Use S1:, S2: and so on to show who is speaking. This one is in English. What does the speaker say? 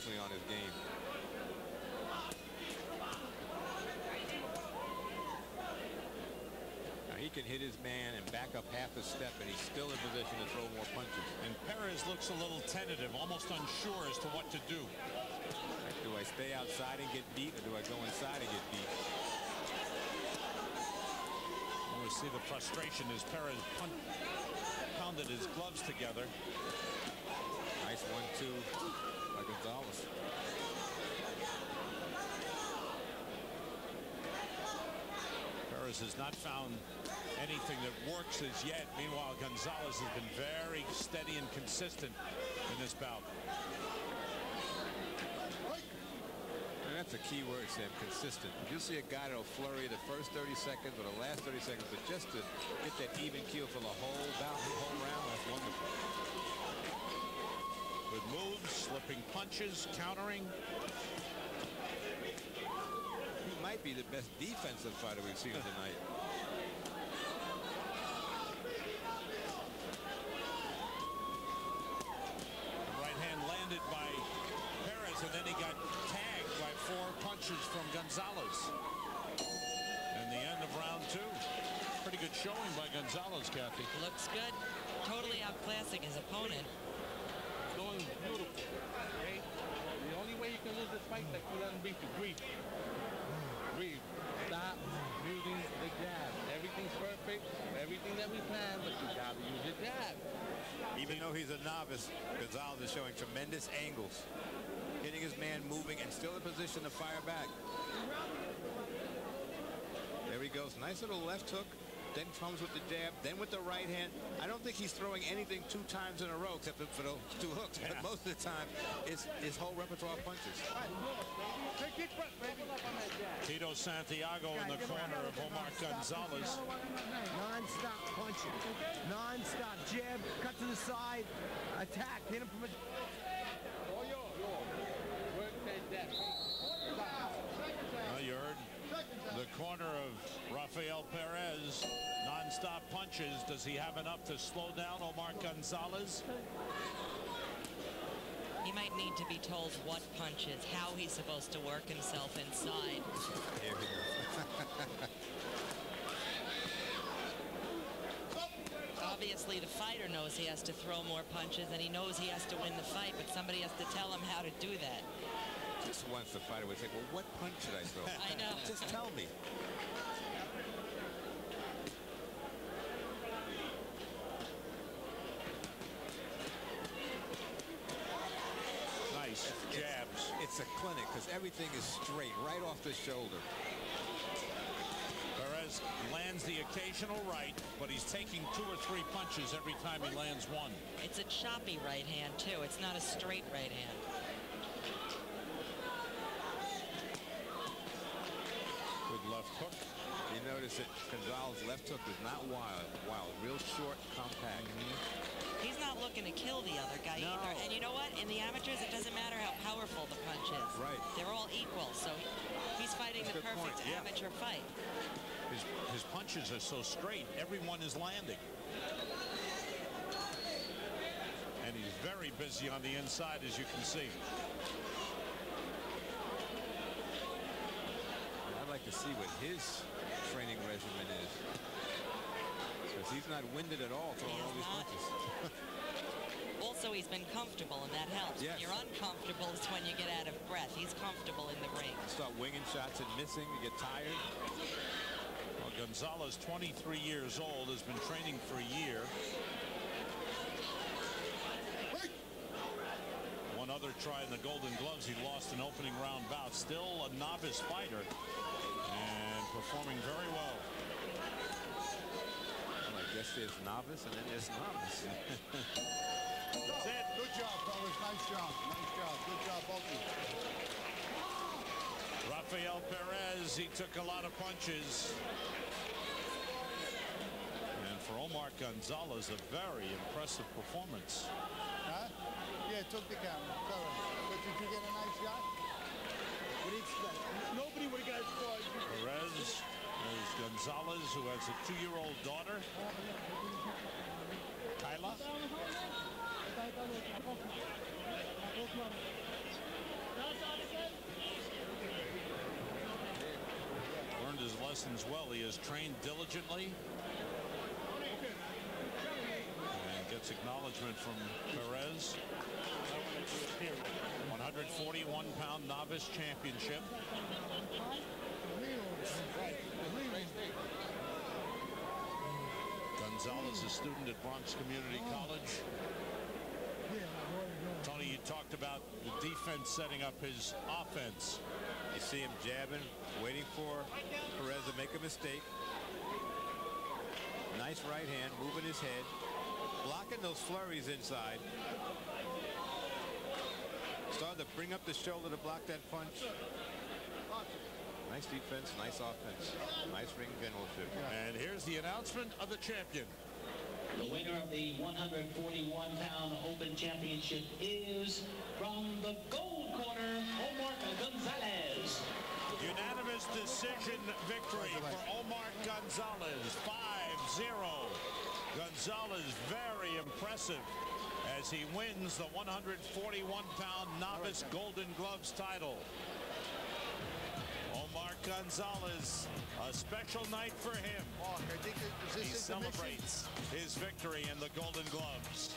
S1: definitely on his game. Now he can hit his man and back up half a step, and he's still in position to throw more punches.
S2: And Perez looks a little tentative, almost unsure as to what to do.
S1: Do I stay outside and get beat, or do I go inside and get beat?
S2: I want to see the frustration as Perez pounded his gloves together.
S1: Nice 1-2 by Gonzalez.
S2: Perez has not found anything that works as yet. Meanwhile, Gonzalez has been very steady and consistent in this bout.
S1: And that's a key word, Sam, consistent. You'll see a guy that'll flurry the first 30 seconds or the last 30 seconds, but just to get that even keel for the whole bout, the whole round, that's wonderful.
S2: Good moves, slipping punches, countering.
S1: He might be the best defensive fighter we've seen tonight.
S2: The right hand landed by Perez, and then he got tagged by 4 punches from Gonzalez. And the end of round 2. Pretty good showing by Gonzalez, Kathy.
S3: Looks good. Totally outclassing his opponent.
S4: Going beautiful. Okay? The only way you can lose this fight is that you let him beat you. Breathe. Breathe. Stop using the jab. Everything's perfect. Everything that we planned, but you gotta use the jab.
S1: Even though he's a novice, Gonzalez is showing tremendous angles. Getting his man moving and still in position to fire back. There he goes. Nice little left hook. Then comes with the jab, then with the right hand. I don't think he's throwing anything 2 times in a row except for those 2 hooks. But most of the time, it's his whole repertoire of punches.
S2: Tito Santiago in the corner of Omark Gonzalez.
S5: Non-stop punching. Non-stop jab, cut to the side, attack, hit him from a...
S2: You heard the corner of Rafael Perez. Non-stop punches. Does he have enough to slow down Omark Gonzalez?
S3: He might need to be told what punches, how he's supposed to work himself inside.
S1: Here we go.
S3: Obviously, the fighter knows he has to throw more punches, and he knows he has to win the fight, but somebody has to tell him how to do that.
S1: Just once the fighter would say, well, what punch should I throw?
S3: I know.
S1: Just tell me.
S2: Nice jabs.
S1: It's a clinic because everything is straight, right off the shoulder.
S2: Perez lands the occasional right, but he's taking 2 or 3 punches every time he lands one.
S3: It's a choppy right hand, too. It's not a straight right hand.
S2: Good left hook.
S1: You notice that Gonzalez's left hook was not wild, real short, compact.
S3: He's not looking to kill the other guy either. And you know what? In the amateurs, it doesn't matter how powerful the punch is.
S1: Right.
S3: They're all equal. So he's fighting the perfect amateur fight.
S2: His punches are so straight, everyone is landing. And he's very busy on the inside, as you can see.
S1: I'd like to see what his training regimen is. Because he's not winded at all throwing all these punches.
S3: Also, he's been comfortable, and that helps.
S1: Yes.
S3: When you're uncomfortable is when you get out of breath. He's comfortable in the ring.
S1: Start winging shots and missing. You get tired.
S2: Well, Gonzalez, 23 years old, has been training for a year. One other try in the Golden Gloves. He lost an opening round bout. Still a novice fighter and performing very well.
S1: Well, I guess there's novice and then there's novice.
S2: That's it.
S6: Good job, fellas. Nice job. Nice job. Good job, both of you.
S2: Rafael Perez, he took a lot of punches. And for Omark Gonzalez, a very impressive performance.
S6: Huh? Yeah, took the camera. Sorry. But did you get a nice shot? What do you expect? Nobody would have got as far as you.
S2: Perez is Gonzalez, who has a 2-year-old daughter, Kyla. lessons well. He has trained diligently and gets acknowledgement from Perez. 141-pound novice championship. Gonzalez, a student at Bronx Community College. Tony, you talked about the defense setting up his offense.
S1: You see him jabbing, waiting for Perez to make a mistake. Nice right hand, moving his head, blocking those flurries inside. Started to bring up the shoulder to block that punch. Nice defense, nice offense, nice ring generalship.
S2: And here's the announcement of the champion.
S7: The winner of the 141-pound Open Championship is, from the gold corner, Omark Gonzalez.
S2: Unanimous decision victory for Omark Gonzalez, 5-0. Gonzalez very impressive as he wins the 141-pound novice Golden Gloves title. Omark Gonzalez, a special night for him.
S6: Mark, I think
S2: He celebrates his victory in the Golden Gloves.